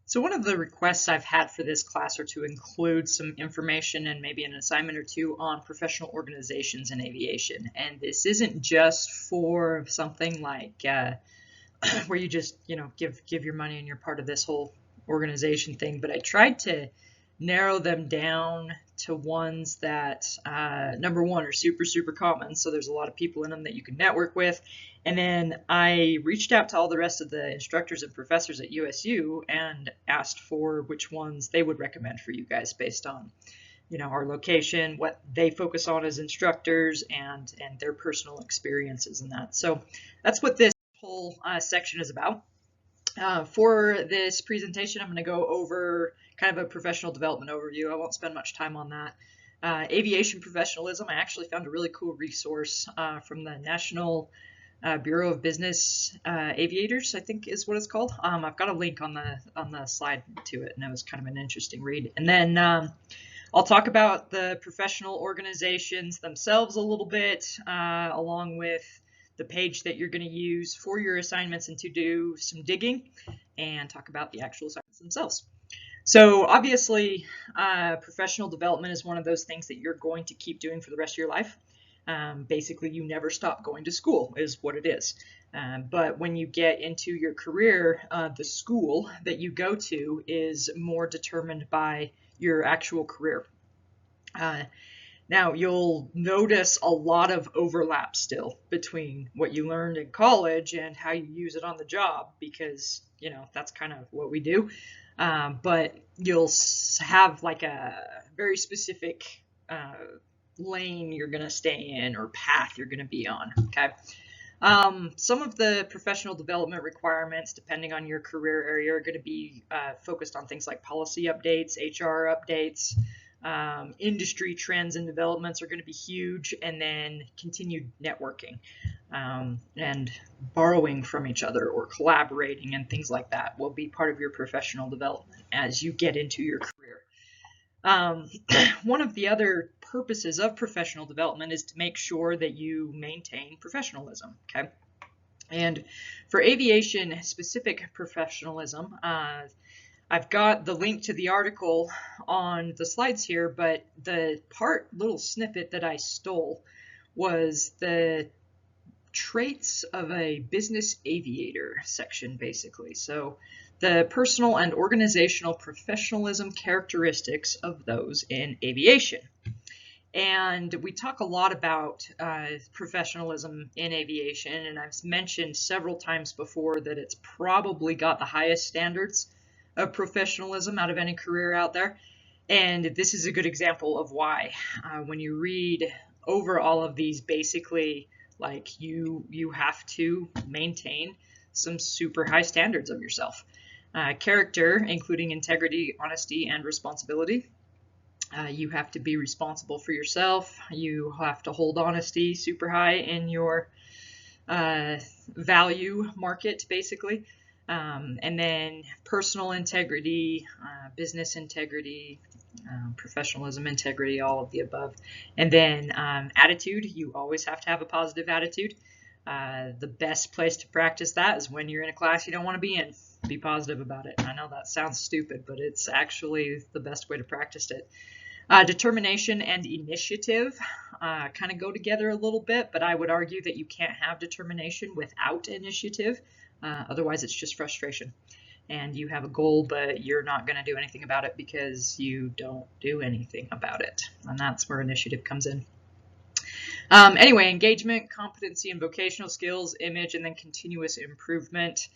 So one of the requests I've had for this class are to include some information and maybe an assignment or two on professional organizations in aviation. And this isn't just for something like where you just, give your money and you're part of this whole organization thing, but I tried to narrow them down to ones that, number one, are super common. So there's a lot of people in them that you can network with. And then I reached out to all the rest of the instructors and professors at USU and asked for which ones they would recommend for you guys based on, our location, what they focus on as instructors, and their personal experiences in that. So that's what this whole section is about. For this presentation, I'm going to go over kind of a professional development overview. I won't spend much time on that. Aviation professionalism, I actually found a really cool resource from the National Bureau of Business Aviators, I think is what it's called. I've got a link on the slide to it, and it was kind of an interesting read. And then I'll talk about the professional organizations themselves a little bit, along with the page that you're going to use for your assignments and to do some digging, and talk about the actual assignments themselves. So obviously, professional development is one of those things that you're going to keep doing for the rest of your life. Basically, you never stop going to school is what it is. But when you get into your career, the school that you go to is more determined by your actual career. Now, you'll notice a lot of overlap still between what you learned in college and how you use it on the job, because, that's kind of what we do. But you'll have like a very specific lane you're going to stay in or path you're going to be on, okay? Some of the professional development requirements, depending on your career area, are going to be focused on things like policy updates, HR updates. Industry trends and developments are going to be huge, and then continued networking and borrowing from each other or collaborating and things like that will be part of your professional development as you get into your career. One of the other purposes of professional development is to make sure that you maintain professionalism, okay? And for aviation specific professionalism, I've got the link to the article on the slides here, but the little snippet that I stole was the traits of a business aviator section, basically. So the personal and organizational professionalism characteristics of those in aviation. And we talk a lot about professionalism in aviation, and I've mentioned several times before that it's probably got the highest standards of professionalism out of any career out there. And this is a good example of why. When you read over all of these, basically, like you have to maintain some super high standards of yourself. Character, including integrity, honesty, and responsibility. You have to be responsible for yourself. You have to hold honesty super high in your value market, basically. And then personal integrity, business integrity, professionalism integrity, all of the above. And then attitude, you always have to have a positive attitude. The best place to practice that is when you're in a class you don't want to be in. Be positive about it. I know that sounds stupid, but it's actually the best way to practice it. Determination and initiative kind of go together a little bit, but I would argue that you can't have determination without initiative. Otherwise, it's just frustration. And you have a goal, but you're not going to do anything about it because you don't do anything about it. And that's where initiative comes in. Anyway, engagement, competency, and vocational skills, image, and then continuous improvement.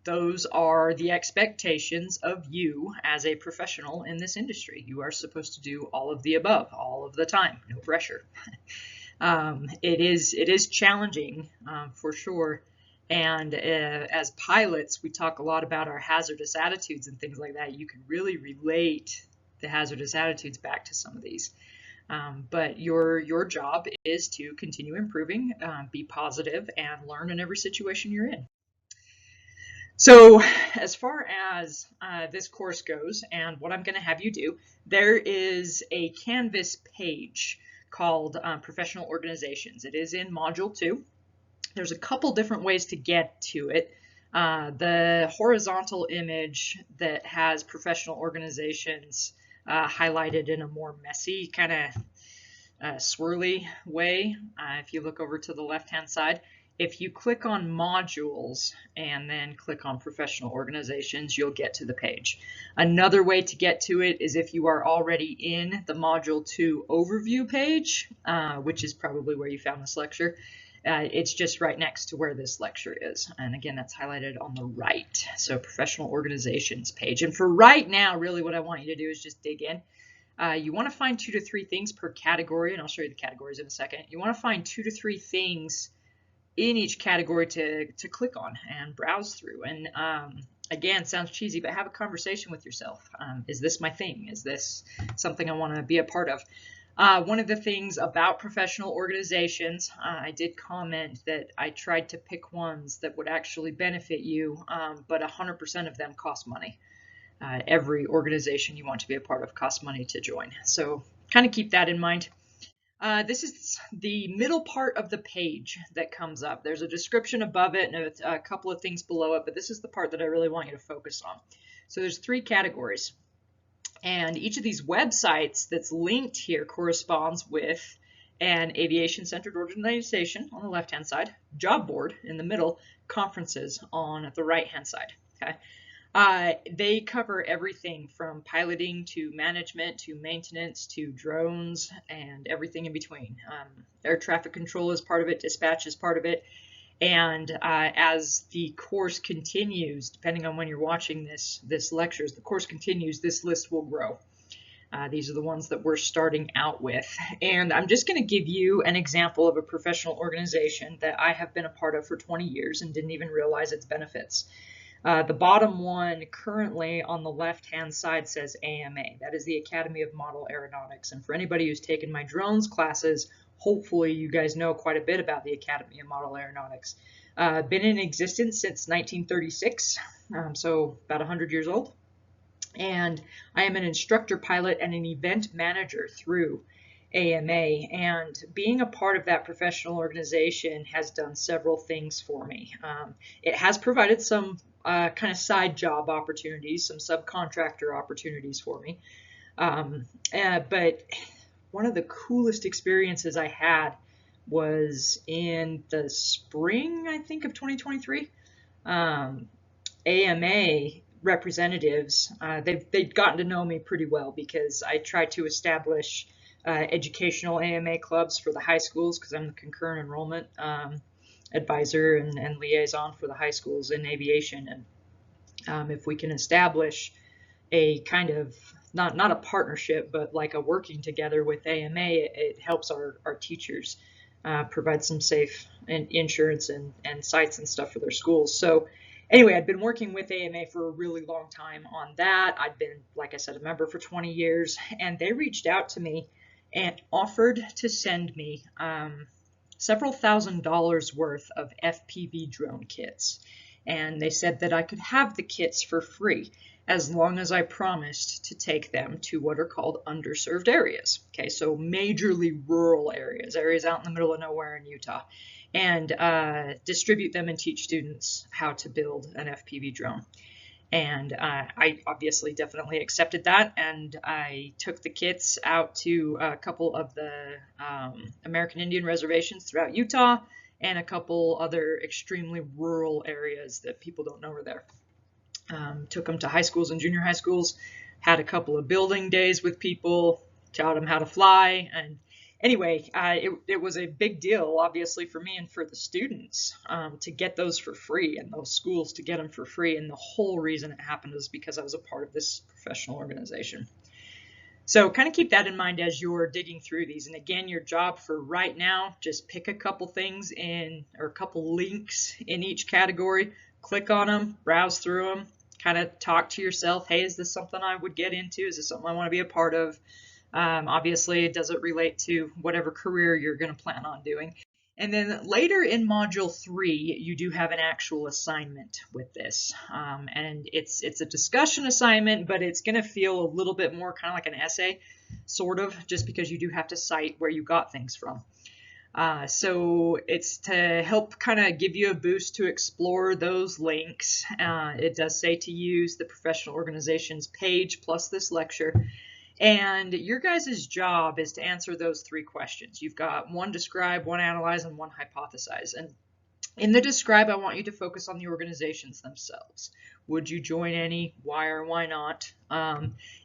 Those are the expectations of you as a professional in this industry. You are supposed to do all of the above, all of the time, no pressure. It is challenging for sure. And as pilots, we talk a lot about our hazardous attitudes and things like that. You can really relate the hazardous attitudes back to some of these. But your job is to continue improving, be positive, and learn in every situation you're in. So as far as this course goes and what I'm going to have you do, there is a Canvas page called Professional Organizations. It is in Module 2. There's a couple different ways to get to it. The horizontal image that has professional organizations highlighted in a more messy, kind of swirly way, if you look over to the left-hand side, if you click on modules and then click on professional organizations, you'll get to the page. Another way to get to it is if you are already in the module 2 overview page, which is probably where you found this lecture. It's just right next to where this lecture is. And again, that's highlighted on the right. So professional organizations page. And for right now, really what I want you to do is just dig in. You want to find 2 to 3 things per category, and I'll show you the categories in a second. You want to find 2 to 3 things in each category to click on and browse through. And again, sounds cheesy, but have a conversation with yourself. Is this my thing? Is this something I want to be a part of? One of the things about professional organizations, I did comment that I tried to pick ones that would actually benefit you, but 100% of them cost money. Every organization you want to be a part of costs money to join. So kind of keep that in mind. This is the middle part of the page that comes up. There's a description above it and a couple of things below it, but this is the part that I really want you to focus on. So there's 3 categories. And each of these websites that's linked here corresponds with an aviation-centered organization on the left-hand side, job board in the middle, conferences on the right-hand side. Okay. They cover everything from piloting to management to maintenance to drones and everything in between. Air traffic control is part of it, dispatch is part of it. And as the course continues, depending on when you're watching this lecture, as the course continues, this list will grow. These are the ones that we're starting out with. And I'm just going to give you an example of a professional organization that I have been a part of for 20 years and didn't even realize its benefits. The bottom one currently on the left-hand side says AMA. That is the Academy of Model Aeronautics. And for anybody who's taken my drones classes, hopefully you guys know quite a bit about the Academy of Model Aeronautics. Been in existence since 1936, so about 100 years old. And I am an instructor pilot and an event manager through AMA, and being a part of that professional organization has done several things for me. It has provided some kind of side job opportunities, some subcontractor opportunities for me. But one of the coolest experiences I had was in the spring, I think, of 2023. AMA representatives, they've gotten to know me pretty well because I tried to establish educational AMA clubs for the high schools because I'm the concurrent enrollment advisor and liaison for the high schools in aviation. And if we can establish a kind of, not a partnership, but like a working together with AMA, it helps our teachers provide some safe and insurance and sites and stuff for their schools. So anyway, I'd been working with AMA for a really long time on that. I'd been, like I said, a member for 20 years, and they reached out to me and offered to send me several $1,000s worth of FPV drone kits. And they said that I could have the kits for free as long as I promised to take them to what are called underserved areas. Okay, so majorly rural areas, areas out in the middle of nowhere in Utah, and distribute them and teach students how to build an FPV drone. And I obviously definitely accepted that, and I took the kits out to a couple of the American Indian reservations throughout Utah and a couple other extremely rural areas that people don't know are there. Took them to high schools and junior high schools, had a couple of building days with people, taught them how to fly, and anyway, it was a big deal, obviously, for me and for the students to get those for free, and those schools to get them for free. And the whole reason it happened was because I was a part of this professional organization. So kind of keep that in mind as you're digging through these. And again, your job for right now, just pick a couple things in, or a couple links in each category, click on them, browse through them, kind of talk to yourself. Hey, is this something I would get into? Is this something I want to be a part of? Obviously, does it relate to whatever career you're going to plan on doing? And then later in Module 3, you do have an actual assignment with this. And it's a discussion assignment, but it's going to feel a little bit more kind of like an essay, sort of, just because you do have to cite where you got things from. So it's to help kind of give you a boost to explore those links. It does say to use the professional organizations page plus this lecture. And your guys' job is to answer those 3 questions. You've got one describe, one analyze, and one hypothesize. And in the describe, I want you to focus on the organizations themselves. Would you join any? Why or why not?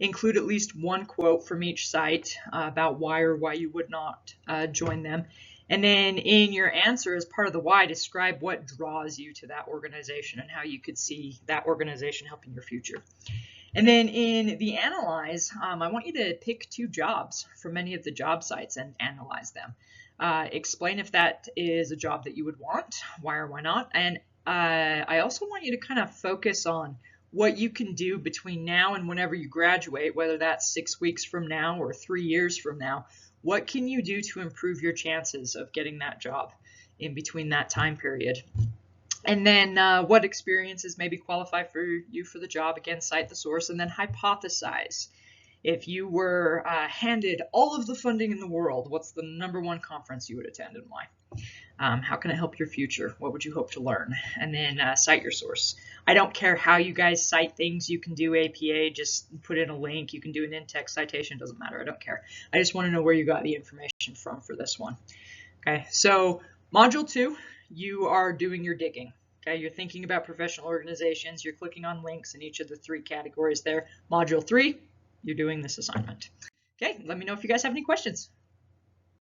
Include at least one quote from each site about why or why you would not join them. And then in your answer, as part of the why, describe what draws you to that organization and how you could see that organization helping your future. And then in the analyze, I want you to pick 2 jobs from any of the job sites and analyze them. Explain if that is a job that you would want, why or why not. And I also want you to kind of focus on what you can do between now and whenever you graduate, whether that's 6 weeks from now or 3 years from now. What can you do to improve your chances of getting that job in between that time period? And then what experiences maybe qualify for you for the job? Again, cite the source, and then hypothesize. If you were handed all of the funding in the world, what's the #1 conference you would attend and why? How can it help your future? What would you hope to learn? And then cite your source. I don't care how you guys cite things. You can do APA, just put in a link. You can do an in-text citation, doesn't matter. I don't care. I just want to know where you got the information from for this one. Okay, so Module 2, you are doing your digging. Okay, you're thinking about professional organizations. You're clicking on links in each of the 3 categories there. Module 3, you're doing this assignment. Okay, let me know if you guys have any questions.